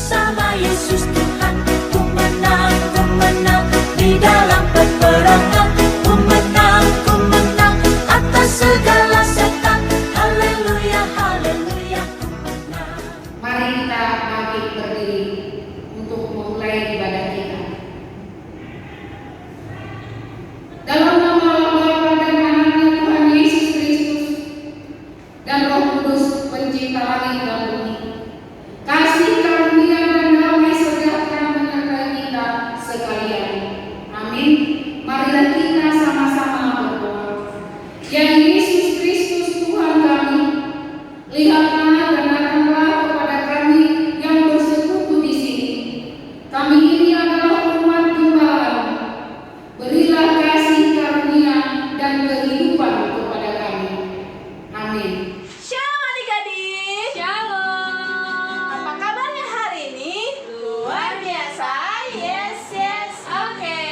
bersama Yesus Tuhan. Ku menang di dalam peperangan. Ku menang atas segala setan. Haleluya, haleluya, ku menang. Mari kita bangkit berdiri untuk memulai ibadah kita. Dalam nama Bapa dan Anaknya Tuhan Yesus Kristus dan Roh Kudus pencipta langit dan bumi, kasih karunia dan damai sejahtera menyertai kita sekalian. Amin. Marilah kita sama-sama berdoa. Ya Yesus Kristus Tuhan kami, lihatlah dan datanglah kepada kami yang bersekutu di sini. Kami ini adalah umat gembala. Berilah kasih karunia dan kehidupan kepada kami. Amin. Shalom adik-adik. Shalom. Apa kabarnya hari ini? Luar biasa. Yes. Oke.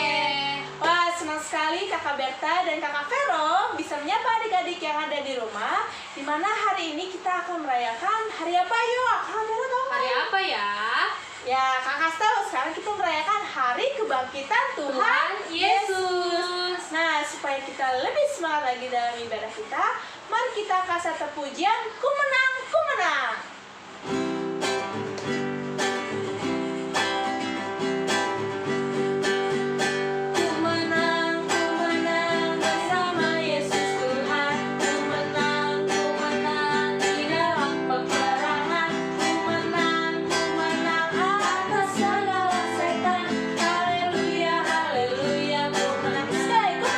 Wah, senang sekali Kakak Berta dan Kakak Vero bisa menyapa adik-adik yang ada di rumah, di mana hari ini kita akan merayakan hari apa yuk? Kakak Vero tahu nggak? Hari apa ya? Ya, Kakak tahu sekarang kita merayakan Hari Kebangkitan Tuhan Yesus. Nah, supaya kita lebih semangat lagi dalam ibadah kita, mari kita kasih terpujian, ku menang, ku menang. Ku menang bersama Yesus Tuhan. Ku menang di dalam peperangan. Ku menang atas segala setan. Haleluya, haleluya, ku menang. Sekali, ku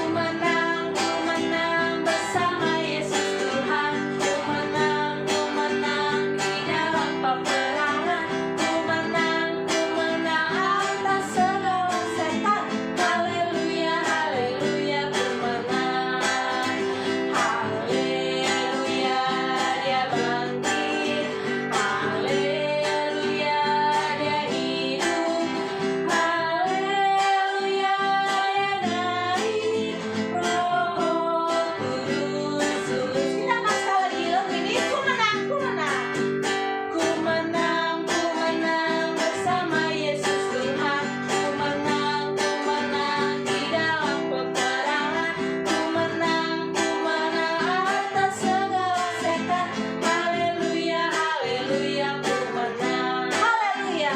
menang. Ku menang bersama Yesus Tuhan. Ku menang di dalam peperangan. Ku menang atas segala setan. Haleluya, haleluya, ku menang. Haleluya, dia bangkit. Haleluya, dia hidup. Haleluya, dia naik. Roh Kudus turun. Kita akan sekali lagi lagu ini. Ku menang. Ku menang bersama Yesus Tuhan. Ku menang di dalam peperangan. Ku menang atas segala setan. Haleluya, haleluya, ku menang. Haleluya,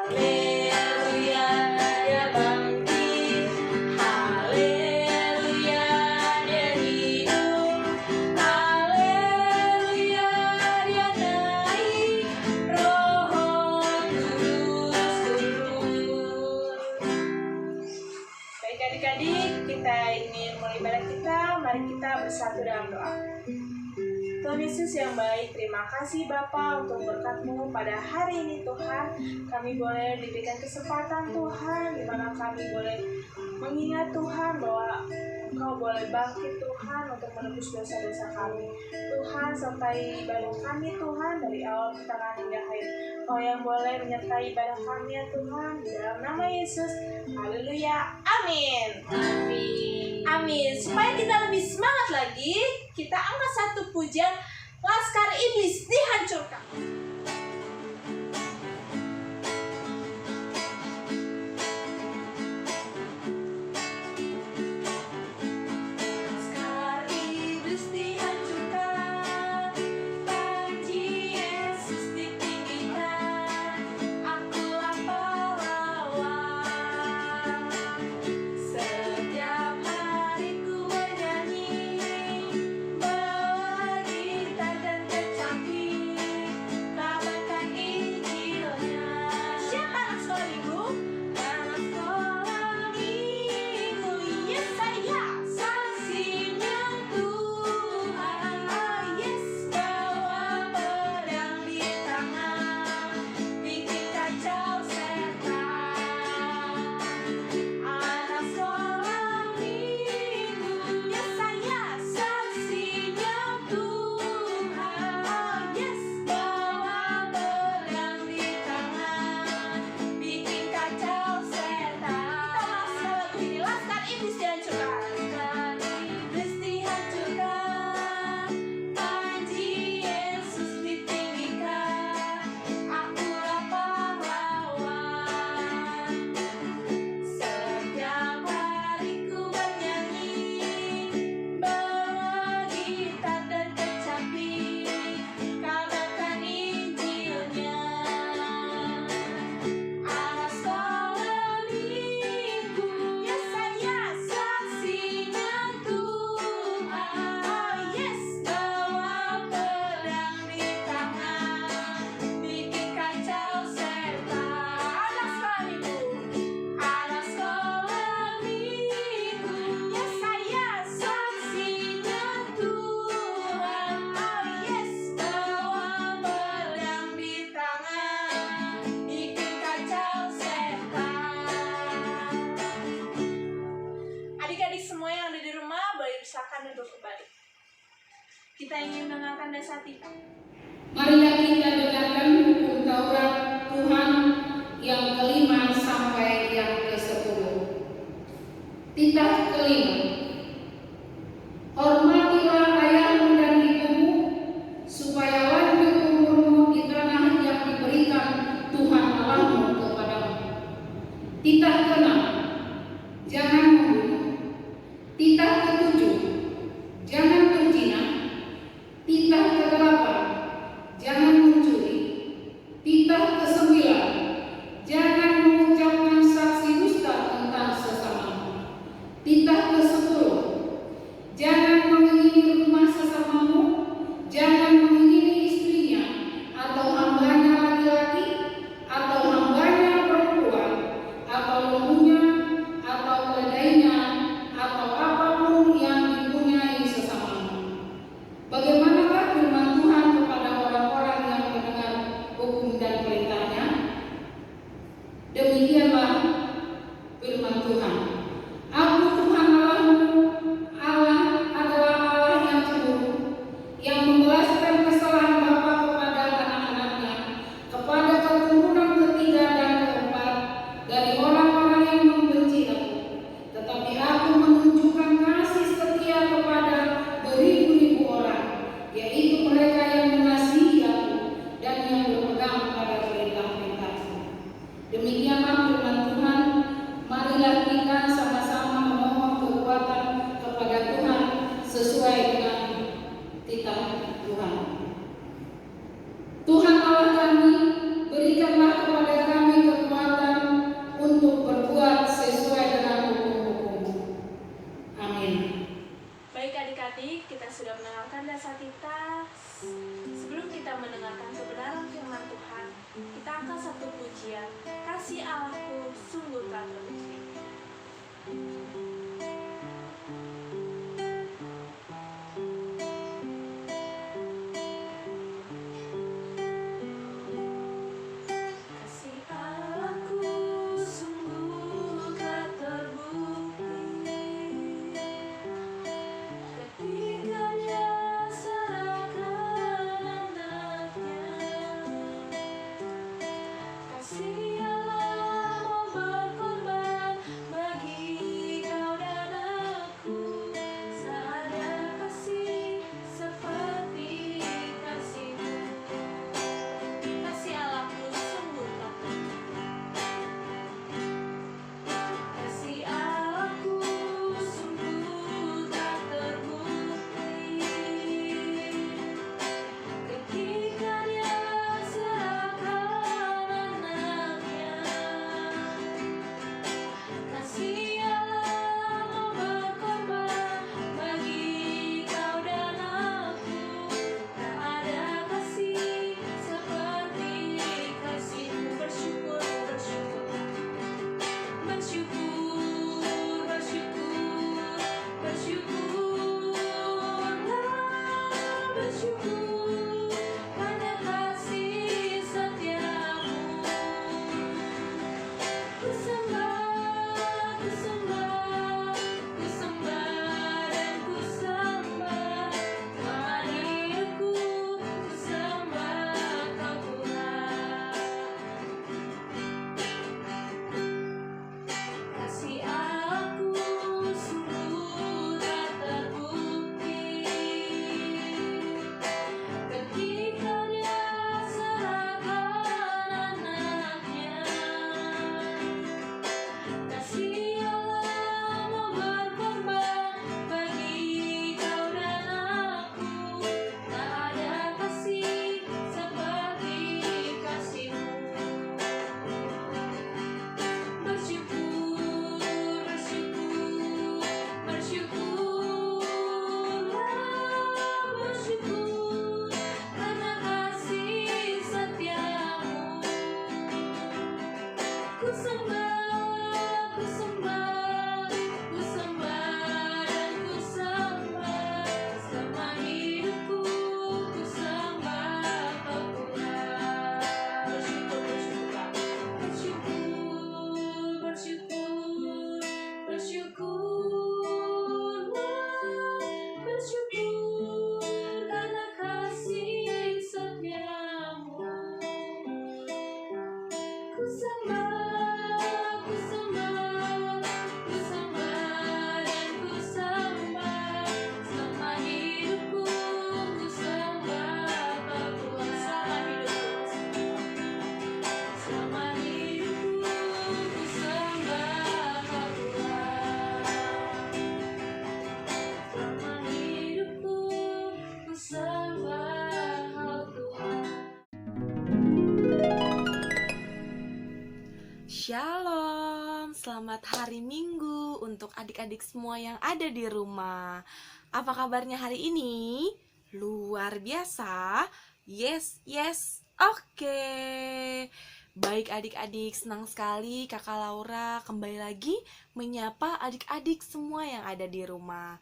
haleluya, dia bangkit. Haleluya, dia hidup. Haleluya, dia naik. Roh Kudus turun. Baik adik-adik, kita ingin mulai ibadah kita. Mari kita bersatu dalam doa. Tuhan Yesus yang baik, terima kasih Bapa untuk berkat-Mu pada hari ini Tuhan. Kami boleh diberikan kesempatan Tuhan, di mana kami boleh mengingat Tuhan bahwa Engkau boleh bangkit Tuhan untuk menebus dosa-dosa kami. Tuhan, sertai ibadah kami Tuhan dari awal pertengahan hingga akhir. Kau yang boleh menyertai ibadah kami ya Tuhan, di dalam nama Yesus. Haleluya, amin. Amin. Supaya kita lebih semangat lagi, kita angkat satu pujian, Laskar Iblis Dihancurkan. Laskar iblis dihancurkan, panji Yesus ditinggikan. Akulah pahlawan. Setiap hari ku bernyanyi, bawa gitar dan kecapi. kembali. Kita ingin mendengarkan dasar kita. Marilah kita dengarkan hukum Taurat Tuhan yang kelima sampai yang ke-10. Titah kelima. Hormatilah ayahmu dan ibumu, supaya lanjut umurmu di tanah yang diberikan Tuhan Allahmu kepadamu. Titah keenam. Jangan membunuh. Titah ketujuh. Jangan berzina. Titah kedelapan. Jangan mencuri. Titah kesembilan. Jangan mengucapkan saksi dusta tentang sesamamu. Titah ke-10. Jangan mengingini rumah sesamamu. Jangan mengingini istrinya, atau hambanya laki-laki, atau hambanya perempuan, atau lembunya, atau keledainya, atau apapun yang dipunyai sesamamu. Bagaimanakah firman Tuhan kepada orang-orang yang mendengar hukum dan perintahnya? Demikianlah firman Tuhan. Aku Tuhan Allahmu, Allah adalah Allah yang cemburu, yang membalaskan kesalahan bapa kepada anak-anaknya, kepada keturunan ketiga dan keempat dari orang-orang yang membenci aku. Tetapi aku menunjukkan kasih setia kepada beribu-ribu orang, yaitu mereka yang mengasihi aku dan yang berpegang pada perintah-perintahku. Demikianlah firman Tuhan. Marilah kita sama-sama memohon kekuatan kepada Tuhan sesuai dengan titah Tuhan. Tuhan Allah kami, berikanlah kepada kami kekuatan untuk berbuat sesuai dengan hukum-hukum-Mu. Amin. Baik adik-adik, kita sudah mendengarkan dasar kita. Sebelum kita mendengarkan kebenaran firman Tuhan, kita angkat satu pujian. Kasih Allahku sungguh telah terbukti. Kasih Allahku sungguh telah terbukti, ketika Dia serahkan anaknya. Kasih Allah mau berkorban bagi Shalom, selamat hari Minggu untuk adik-adik semua yang ada di rumah. Apa kabarnya hari ini? Luar biasa? Yes, yes, oke. Baik adik-adik, senang sekali Kakak Laura kembali lagi menyapa adik-adik semua yang ada di rumah.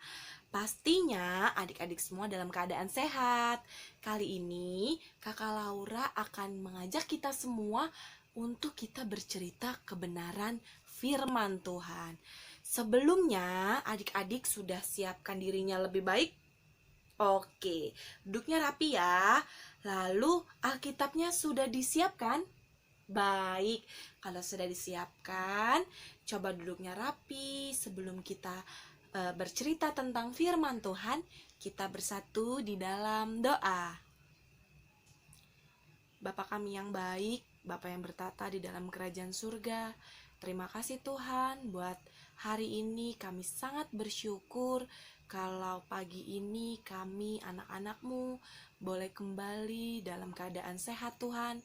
Pastinya adik-adik semua dalam keadaan sehat. Kali ini Kakak Laura akan mengajak kita semua untuk kita bercerita kebenaran firman Tuhan. Sebelumnya, adik-adik sudah siapkan dirinya lebih baik? Oke, duduknya rapi ya. Lalu, Alkitabnya sudah disiapkan? Baik, kalau sudah disiapkan, coba duduknya rapi. Sebelum kita bercerita tentang firman Tuhan, kita bersatu di dalam doa. Bapa kami yang baik, Bapa yang bertata di dalam kerajaan surga, terima kasih Tuhan buat hari ini. Kami sangat bersyukur kalau pagi ini kami anak-anak-Mu boleh kembali dalam keadaan sehat Tuhan.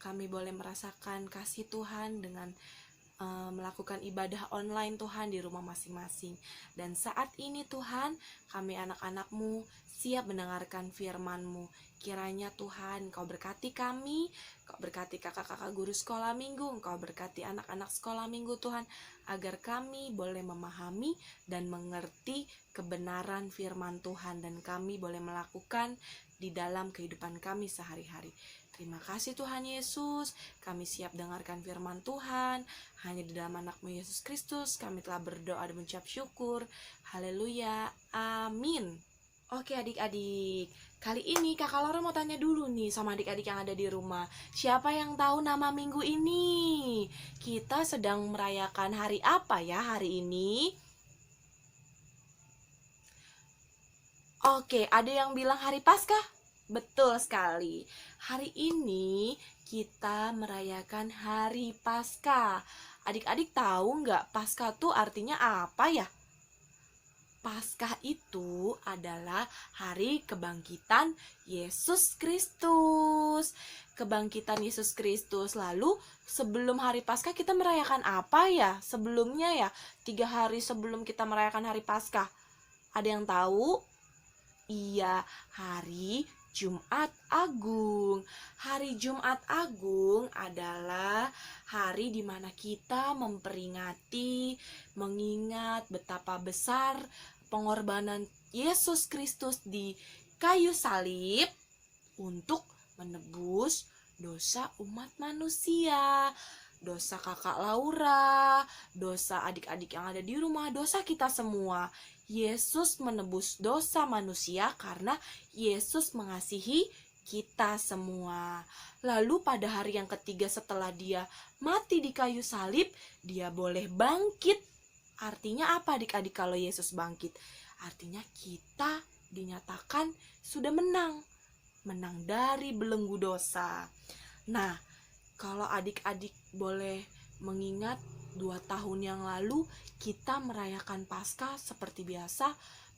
Kami boleh merasakan kasih Tuhan dengan melakukan ibadah online Tuhan di rumah masing-masing. Dan saat ini Tuhan, kami anak-anak-Mu siap mendengarkan firman-Mu. Kiranya Tuhan Engkau berkati kami, Engkau berkati kakak-kakak guru sekolah minggu, Engkau berkati anak-anak sekolah minggu Tuhan, agar kami boleh memahami dan mengerti kebenaran firman Tuhan, dan kami boleh melakukan di dalam kehidupan kami sehari-hari. Terima kasih Tuhan Yesus, kami siap dengarkan firman Tuhan. Hanya di dalam anak-Mu Yesus Kristus kami telah berdoa dan mengucap syukur. Haleluya, amin. Oke adik-adik, kali ini Kakak Laura mau tanya dulu nih sama adik-adik yang ada di rumah. Siapa yang tahu nama minggu ini? Kita sedang merayakan hari apa ya hari ini? Oke, ada yang bilang hari Paskah? Betul sekali. Hari ini kita merayakan hari Paskah. Adik-adik tahu nggak Paskah itu artinya apa ya? Paskah itu adalah hari kebangkitan Yesus Kristus. Kebangkitan Yesus Kristus. Lalu sebelum hari Paskah kita merayakan apa ya? Sebelumnya ya, 3 hari sebelum kita merayakan hari Paskah. Ada yang tahu? Iya, hari Jumat Agung. Hari Jumat Agung adalah hari di mana kita memperingati, mengingat betapa besar pengorbanan Yesus Kristus di kayu salib untuk menebus dosa umat manusia, dosa kakak Laura, dosa adik-adik yang ada di rumah, dosa kita semua. Yesus menebus dosa manusia karena Yesus mengasihi kita semua. Lalu pada hari yang ketiga setelah dia mati di kayu salib, dia boleh bangkit. Artinya apa adik-adik kalau Yesus bangkit? Artinya kita dinyatakan sudah menang. Menang dari belenggu dosa. Nah, kalau adik-adik boleh mengingat 2 tahun yang lalu kita merayakan Paskah seperti biasa.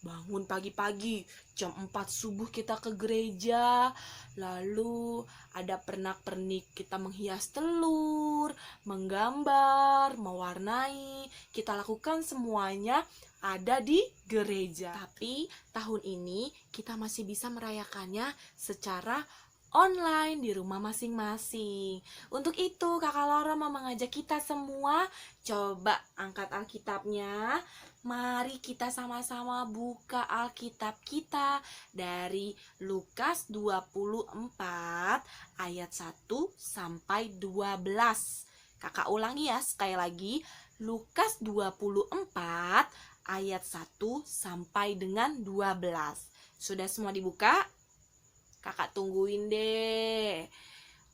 Bangun pagi-pagi, jam 4 subuh kita ke gereja. Lalu ada pernak-pernik, kita menghias telur, menggambar, mewarnai. Kita lakukan semuanya ada di gereja. Tapi tahun ini kita masih bisa merayakannya secara online di rumah masing-masing. Untuk itu Kakak Laura mau mengajak kita semua, coba angkat Alkitabnya. Mari kita sama-sama buka Alkitab kita dari Lukas 24 ayat 1 sampai 12. Kakak ulangi ya sekali lagi, Lukas 24 ayat 1 sampai dengan 12. Sudah semua dibuka? Kakak tungguin deh.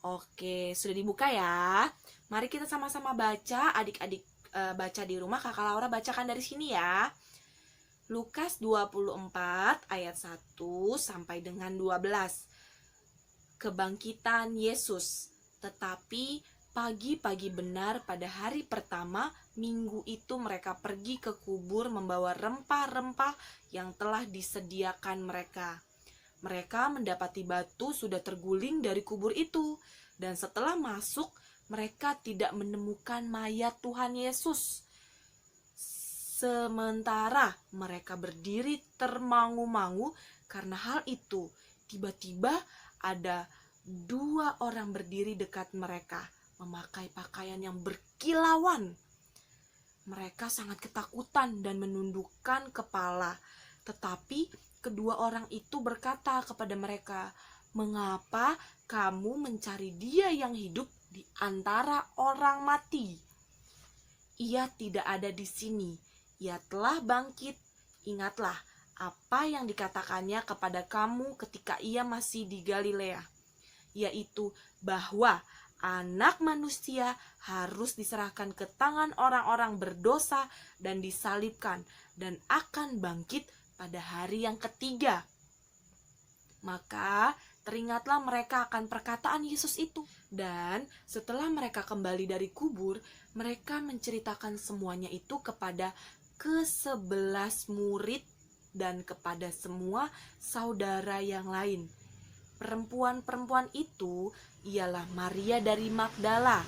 Oke, sudah dibuka ya. Mari kita sama-sama baca. Adik-adik baca di rumah, Kakak Laura bacakan dari sini ya. Lukas 24 ayat 1 sampai dengan 12. Kebangkitan Yesus. Tetapi pagi-pagi benar pada hari pertama minggu itu mereka pergi ke kubur membawa rempah-rempah yang telah disediakan mereka. Mereka mendapati batu sudah terguling dari kubur itu, dan setelah masuk mereka tidak menemukan mayat Tuhan Yesus. Sementara mereka berdiri termangu-mangu karena hal itu, tiba-tiba ada 2 orang berdiri dekat mereka, memakai pakaian yang berkilauan. Mereka sangat ketakutan dan menundukkan kepala. Tetapi kedua orang itu berkata kepada mereka, "Mengapa kamu mencari Dia yang hidup di antara orang mati? Ia tidak ada di sini. Ia telah bangkit. Ingatlah apa yang dikatakannya kepada kamu ketika ia masih di Galilea, yaitu bahwa Anak Manusia harus diserahkan ke tangan orang-orang berdosa dan disalibkan, dan akan bangkit pada hari yang ketiga." Maka teringatlah mereka akan perkataan Yesus itu. Dan setelah mereka kembali dari kubur, mereka menceritakan semuanya itu kepada ke-11 murid dan kepada semua saudara yang lain. Perempuan-perempuan itu ialah Maria dari Magdala,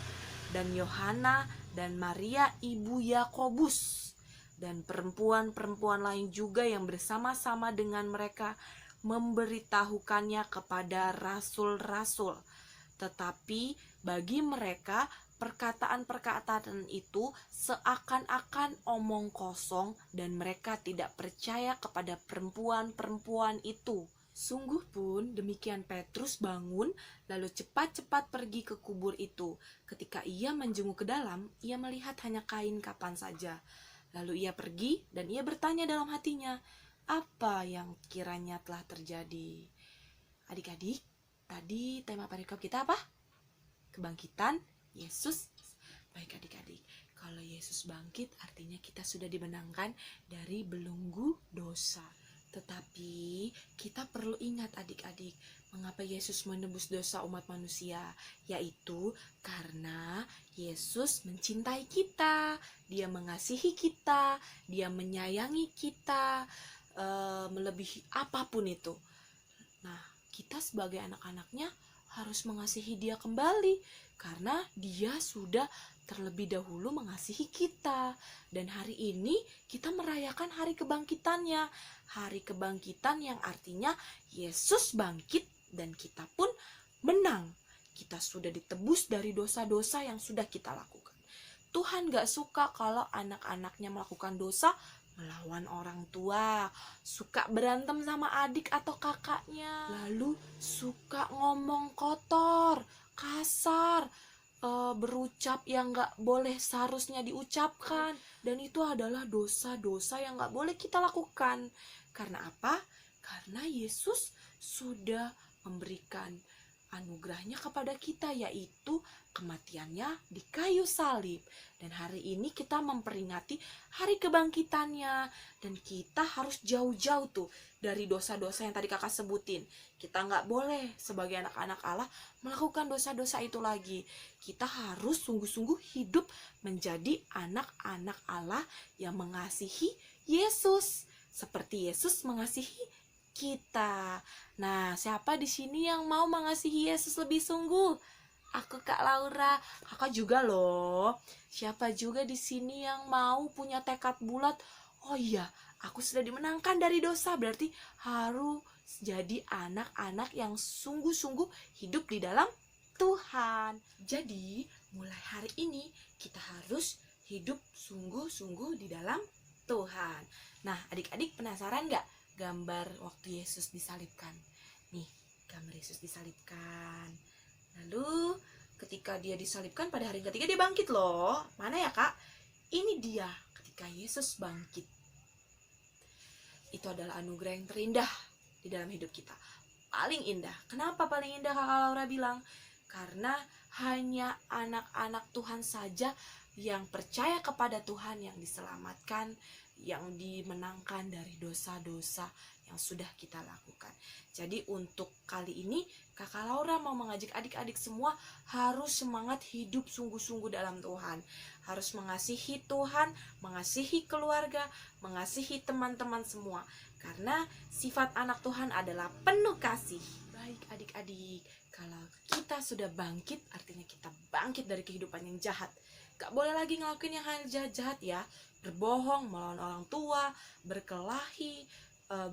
dan Yohana, dan Maria ibu Yakobus, dan perempuan-perempuan lain juga yang bersama-sama dengan mereka memberitahukannya kepada rasul-rasul. Tetapi bagi mereka perkataan-perkataan itu seakan-akan omong kosong, dan mereka tidak percaya kepada perempuan-perempuan itu. Sungguh pun demikian, Petrus bangun lalu cepat-cepat pergi ke kubur itu. Ketika ia menjenguk ke dalam, ia melihat hanya kain kapan saja. Lalu ia pergi dan ia bertanya dalam hatinya, apa yang kiranya telah terjadi? Adik-adik, tadi tema perikop kita apa? Kebangkitan Yesus. Baik adik-adik, kalau Yesus bangkit artinya kita sudah dimenangkan dari belenggu dosa. Tetapi kita perlu ingat adik-adik, mengapa Yesus menebus dosa umat manusia? Yaitu karena Yesus mencintai kita, Dia mengasihi kita, Dia menyayangi kita, melebihi apapun itu. Nah, kita sebagai anak-anaknya harus mengasihi Dia kembali, karena Dia sudah terlebih dahulu mengasihi kita. Dan hari ini kita merayakan hari kebangkitannya. Hari kebangkitan yang artinya Yesus bangkit dan kita pun menang. Kita sudah ditebus dari dosa-dosa yang sudah kita lakukan. Tuhan gak suka kalau anak-anaknya melakukan dosa, melawan orang tua, suka berantem sama adik atau kakaknya, lalu suka ngomong kotor, kasar, berucap yang gak boleh seharusnya diucapkan. Dan itu adalah dosa-dosa yang gak boleh kita lakukan. Karena apa? Karena Yesus sudah memberikan anugerahnya kepada kita, yaitu kematiannya di kayu salib. Dan hari ini kita memperingati hari kebangkitannya, dan kita harus jauh-jauh tuh dari dosa-dosa yang tadi kakak sebutin. Kita nggak boleh sebagai anak-anak Allah melakukan dosa-dosa itu lagi. Kita harus sungguh-sungguh hidup menjadi anak-anak Allah yang mengasihi Yesus, seperti Yesus mengasihi kita. Nah, siapa di sini yang mau mengasihi Yesus lebih sungguh? Aku Kak Laura, kakak juga loh. Siapa juga di sini yang mau punya tekad bulat? Oh iya, aku sudah dimenangkan dari dosa, berarti harus jadi anak-anak yang sungguh-sungguh hidup di dalam Tuhan. Jadi, mulai hari ini kita harus hidup sungguh-sungguh di dalam Tuhan. Nah, adik-adik penasaran gak gambar waktu Yesus disalibkan? Nih, gambar Yesus disalibkan. Lalu ketika dia disalibkan pada hari ketiga dia bangkit loh. Mana ya kak? Ini dia ketika Yesus bangkit. Itu adalah anugerah yang terindah di dalam hidup kita. Paling indah. Kenapa paling indah kakak Laura bilang? Karena hanya anak-anak Tuhan saja yang percaya kepada Tuhan yang diselamatkan, yang dimenangkan dari dosa-dosa yang sudah kita lakukan. Jadi untuk kali ini kakak Laura mau mengajak adik-adik semua harus semangat hidup sungguh-sungguh dalam Tuhan. Harus mengasihi Tuhan, mengasihi keluarga, mengasihi teman-teman semua. Karena sifat anak Tuhan adalah penuh kasih. Baik adik-adik, kalau kita sudah bangkit, artinya kita bangkit dari kehidupan yang jahat. Gak boleh lagi ngelakuin yang hal jahat-jahat ya. Berbohong, melawan orang tua, berkelahi,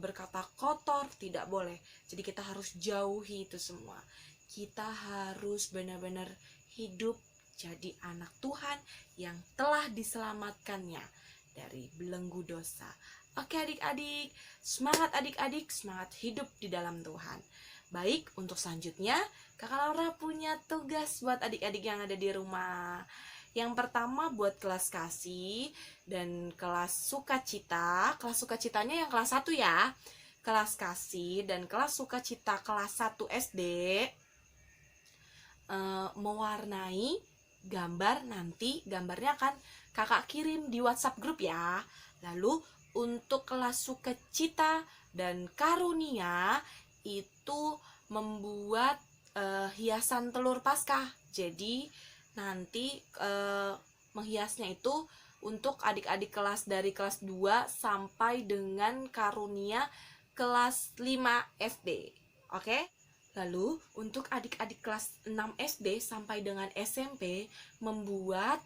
berkata kotor, tidak boleh. Jadi kita harus jauhi itu semua. Kita harus benar-benar hidup jadi anak Tuhan yang telah diselamatkannya dari belenggu dosa. Oke adik-adik, semangat adik-adik, semangat hidup di dalam Tuhan. Baik, untuk selanjutnya Kakak Laura punya tugas buat adik-adik yang ada di rumah. Yang pertama buat kelas kasih dan kelas sukacita. Kelas sukacitanya yang kelas 1 ya. Kelas kasih dan kelas sukacita kelas 1 SD mewarnai gambar, nanti gambarnya akan kakak kirim di WhatsApp grup ya. Lalu untuk kelas sukacita dan karunia itu membuat hiasan telur Paskah. Jadi nanti menghiasnya itu untuk adik-adik kelas dari kelas 2 sampai dengan karunia kelas 5 SD. Oke? Lalu untuk adik-adik kelas 6 SD sampai dengan SMP membuat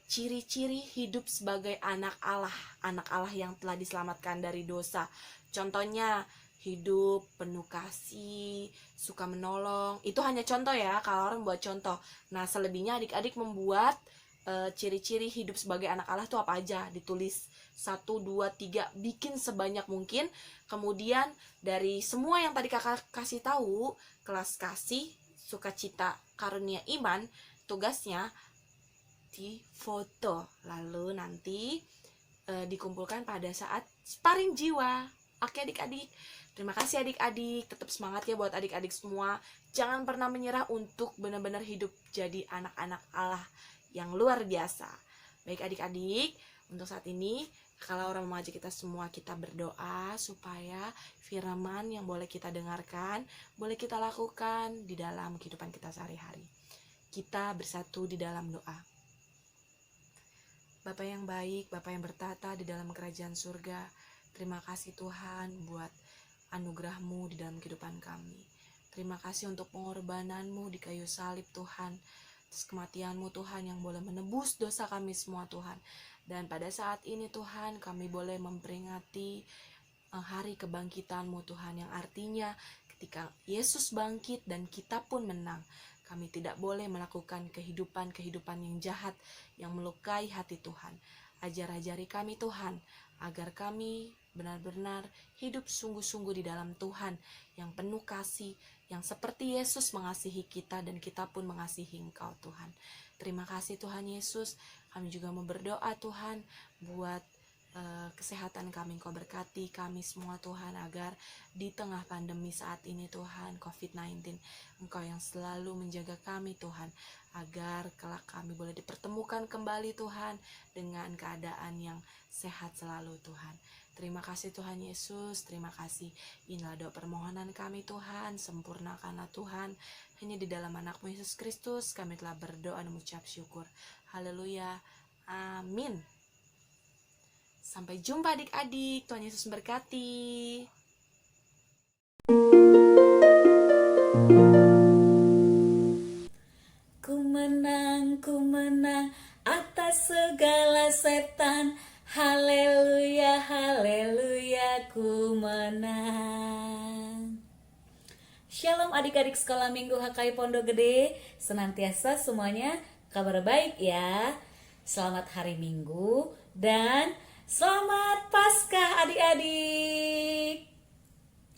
ciri-ciri hidup sebagai anak Allah yang telah diselamatkan dari dosa. Contohnya hidup penuh kasih, suka menolong. Itu hanya contoh ya, kalau orang buat contoh. Nah, selebihnya adik-adik membuat ciri-ciri hidup sebagai anak Allah itu apa aja, ditulis 1, 2, 3, bikin sebanyak mungkin. Kemudian dari semua yang tadi kakak kasih tahu, kelas kasih, sukacita, karunia iman, tugasnya difoto. Lalu nanti dikumpulkan pada saat sparring jiwa. Oke adik-adik, terima kasih adik-adik. Tetap semangat ya buat adik-adik semua. Jangan pernah menyerah untuk benar-benar hidup jadi anak-anak Allah yang luar biasa. Baik adik-adik, untuk saat ini kalau orang mengajak kita semua, kita berdoa supaya firman yang boleh kita dengarkan, boleh kita lakukan di dalam kehidupan kita sehari-hari. Kita bersatu di dalam doa. Bapa yang baik, Bapa yang bertata di dalam kerajaan surga, terima kasih Tuhan buat anugerah-Mu di dalam kehidupan kami. Terima kasih untuk pengorbanan-Mu di kayu salib Tuhan, atas kematian-Mu Tuhan yang boleh menebus dosa kami semua Tuhan. Dan pada saat ini Tuhan, kami boleh memperingati hari kebangkitan-Mu Tuhan, yang artinya ketika Yesus bangkit dan kita pun menang, kami tidak boleh melakukan kehidupan yang jahat yang melukai hati Tuhan. Ajar-ajari kami Tuhan, agar kami benar-benar hidup sungguh-sungguh di dalam Tuhan, yang penuh kasih, yang seperti Yesus mengasihi kita dan kita pun mengasihi Engkau Tuhan. Terima kasih Tuhan Yesus. Kami juga mau berdoa Tuhan buat kesehatan kami. Engkau berkati kami semua Tuhan, agar di tengah pandemi saat ini Tuhan, COVID-19, Engkau yang selalu menjaga kami Tuhan, agar kelak kami boleh dipertemukan kembali Tuhan dengan keadaan yang sehat selalu Tuhan. Terima kasih Tuhan Yesus, terima kasih. Inilah doa permohonan kami Tuhan, sempurnakanlah Tuhan. Hanya di dalam anak-Mu Yesus Kristus kami telah berdoa dan mengucap syukur. Haleluya, amin. Sampai jumpa adik-adik, Tuhan Yesus memberkati. Ku menang atas segala setan. Haleluya, haleluya, ku menang. Shalom adik-adik sekolah minggu HKI Pondok Gede. Senantiasa semuanya kabar baik ya. Selamat hari Minggu dan selamat Paskah adik-adik.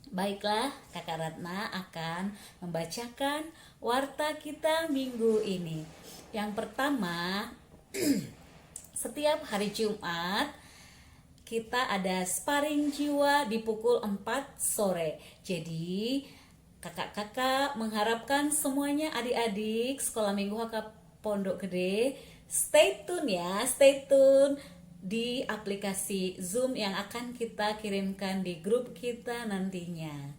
Baiklah, Kakak Ratna akan membacakan warta kita minggu ini. Yang pertama, setiap hari Jumat kita ada sparring jiwa di pukul 4 sore. Jadi kakak-kakak mengharapkan semuanya adik-adik sekolah minggu HK Pondok Gede stay tune ya, stay tune di aplikasi Zoom yang akan kita kirimkan di grup kita nantinya.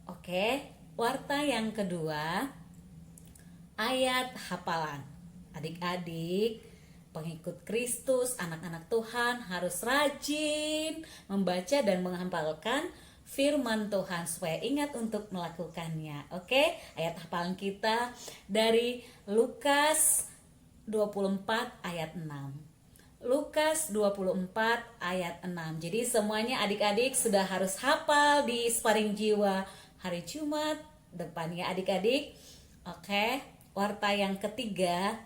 Oke, warta yang kedua, ayat hafalan. Adik-adik, pengikut Kristus, anak-anak Tuhan harus rajin membaca dan menghafalkan firman Tuhan supaya ingat untuk melakukannya. Oke, ayat hafalan kita dari Lukas 24 ayat 6. Lukas 24 ayat 6. Jadi semuanya adik-adik sudah harus hafal di Sparring Jiwa hari Jumat depan ya adik-adik. Oke, warta yang ketiga,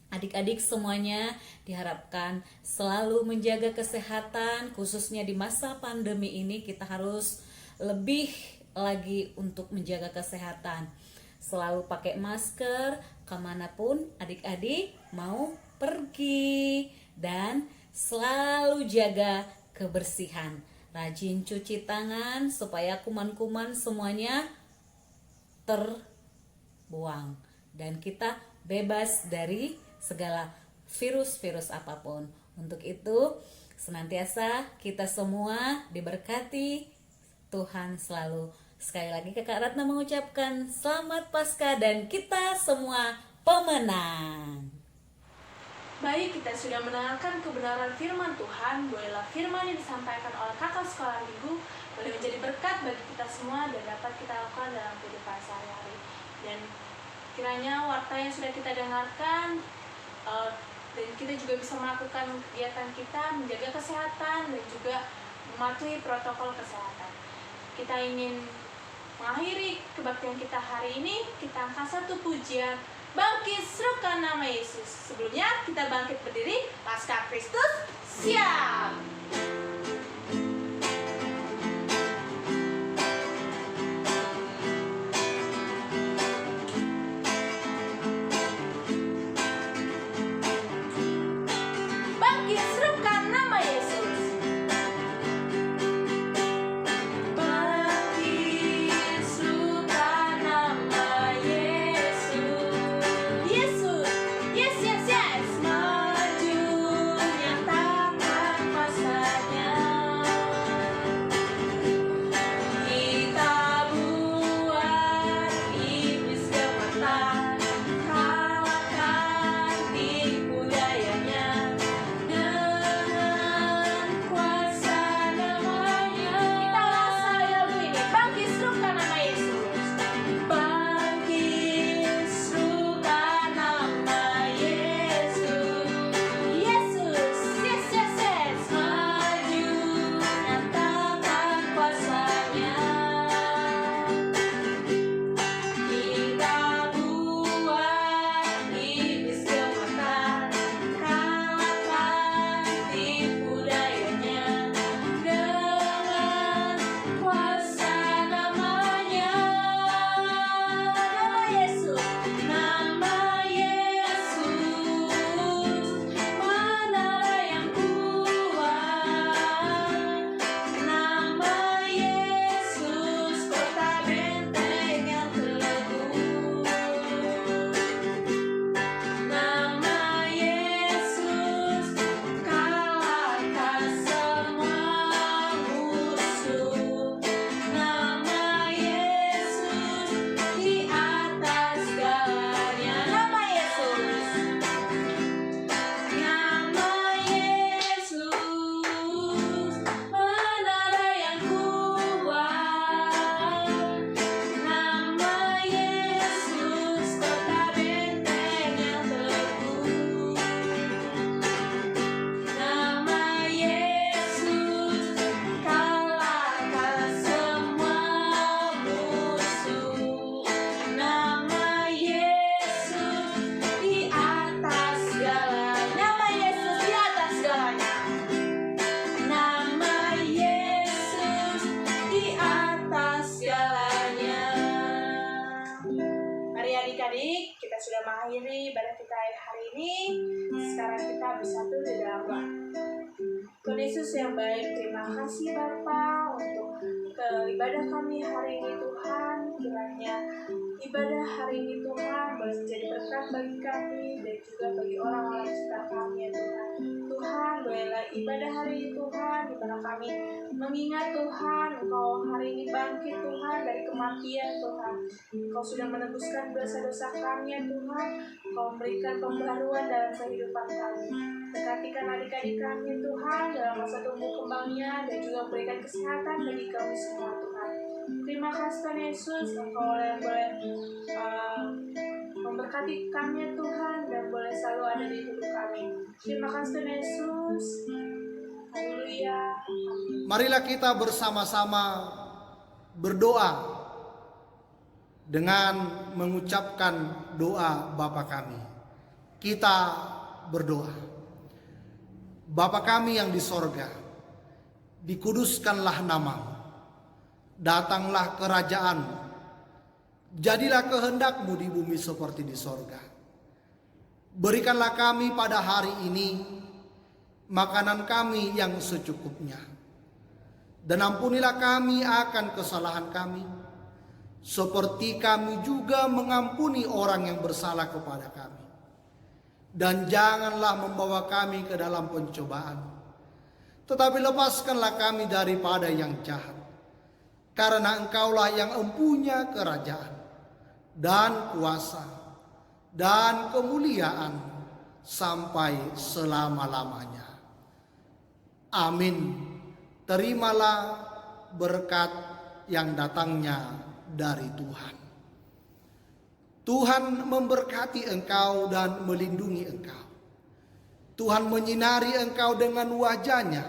adik-adik semuanya diharapkan selalu menjaga kesehatan, khususnya di masa pandemi ini kita harus lebih lagi untuk menjaga kesehatan. Selalu pakai masker kemanapun adik-adik mau pergi, dan selalu jaga kebersihan. Rajin cuci tangan supaya kuman-kuman semuanya terbuang dan kita bebas dari segala virus-virus apapun. Untuk itu, senantiasa kita semua diberkati Tuhan selalu. Sekali lagi Kakak Ratna mengucapkan selamat Paskah dan kita semua pemenang. Baik, kita sudah mendengarkan kebenaran firman Tuhan. Bolehlah firman yang disampaikan oleh kakak sekolah minggu boleh menjadi berkat bagi kita semua dan dapat kita lakukan dalam kehidupan sehari-hari. Dan kiranya warta yang sudah kita dengarkan dan kita juga bisa melakukan kegiatan kita, menjaga kesehatan dan juga mematuhi protokol kesehatan. Kita ingin mengakhiri kebaktian kita hari ini, kita angkat satu pujian, bangkit serukan nama Yesus. Sebelumnya kita bangkit berdiri, Paskah Kristus siap. Bangkit serukan nama Yesus. Bangkit serukan nama Yesus. Yesus, yes yes yes, maju nyatakan masanya. Kita buat iblis gemetar, kalahkan tipu dayanya dengan kuasa namanya. Kita rasa lagu ini, bangkit serukan nama Yesus. Bangkit serukan nama Yesus. Yesus, yes yes yes, maju nyatakan kuasanya. Kita buat iblis gemetar, kalahkan tipu dayanya dengan kuasa namanya. Nama Yesus, nama Yesus, menara yang kuat. Nama Yesus, kota benteng yang teguh. Nama Yesus, kalahkan semua musuh. Nama Yesus, di atas segalanya. Nama Yesus, nama Yesus, menara yang kuat. Nama Yesus, kota benteng yang teguh. Nama Yesus, kalahkan semua musuh. Nama Yesus, di atas segalanya. Nama Yesus di atas segalanya. Nama Yesus di atas segalanya. Mari adik-adik, kita sudah mengakhiri ibadah kita hari ini. Sekarang kita bersatu di dalam doa. Tuhan Yesus yang baik, terima kasih Bapa untuk ibadah kami hari ini Tuhan. Kiranya ibadah hari ini Tuhan boleh menjadi berkat bagi kami dan juga bagi orang-orang di sekitar kami ya Tuhan. Tuhan, bolehlah ibadah hari ini Tuhan, di mana kami mengingat Tuhan, Engkau hari ini bangkit Tuhan dari kematian Tuhan. Engkau sudah menebuskan dosa-dosa kami ya Tuhan. Engkau memberikan pembaruan dalam kehidupan kami. Perhatikan adik-adik kami Tuhan dalam masa tumbuh kembangnya dan juga berikan kesehatan bagi kami semua Tuhan. Terima kasih Tuhan Yesus, Engkau yang boleh memberkati kami Tuhan dan boleh selalu ada di hidup kami. Terima kasih Tuhan Yesus. Haleluya. Marilah kita bersama-sama berdoa dengan mengucapkan doa Bapa kami. Kita berdoa. Bapa kami yang di sorga, dikuduskanlah namamu, datanglah kerajaan-mu, jadilah kehendak-mu di bumi seperti di sorga. Berikanlah kami pada hari ini makanan kami yang secukupnya, dan ampunilah kami akan kesalahan kami, seperti kami juga mengampuni orang yang bersalah kepada kami. Dan janganlah membawa kami ke dalam pencobaan, tetapi lepaskanlah kami daripada yang jahat. Karena Engkaulah yang empunya kerajaan dan kuasa dan kemuliaan sampai selama-lamanya. Amin. Terimalah berkat yang datangnya dari Tuhan. Tuhan memberkati engkau dan melindungi engkau. Tuhan menyinari engkau dengan wajah-Nya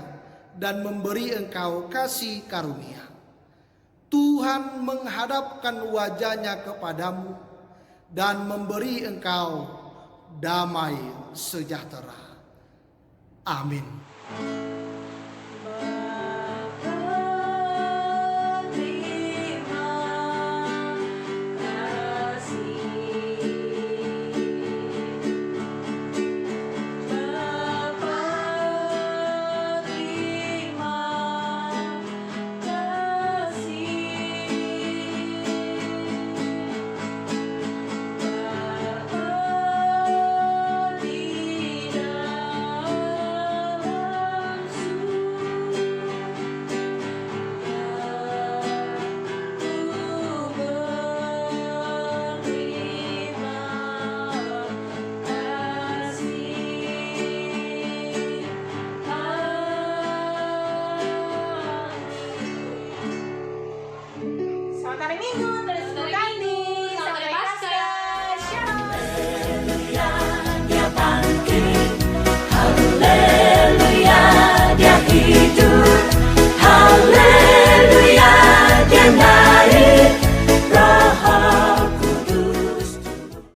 dan memberi engkau kasih karunia. Tuhan menghadapkan wajah-Nya kepadamu dan memberi engkau damai sejahtera. Amin. Selamat hari Minggu.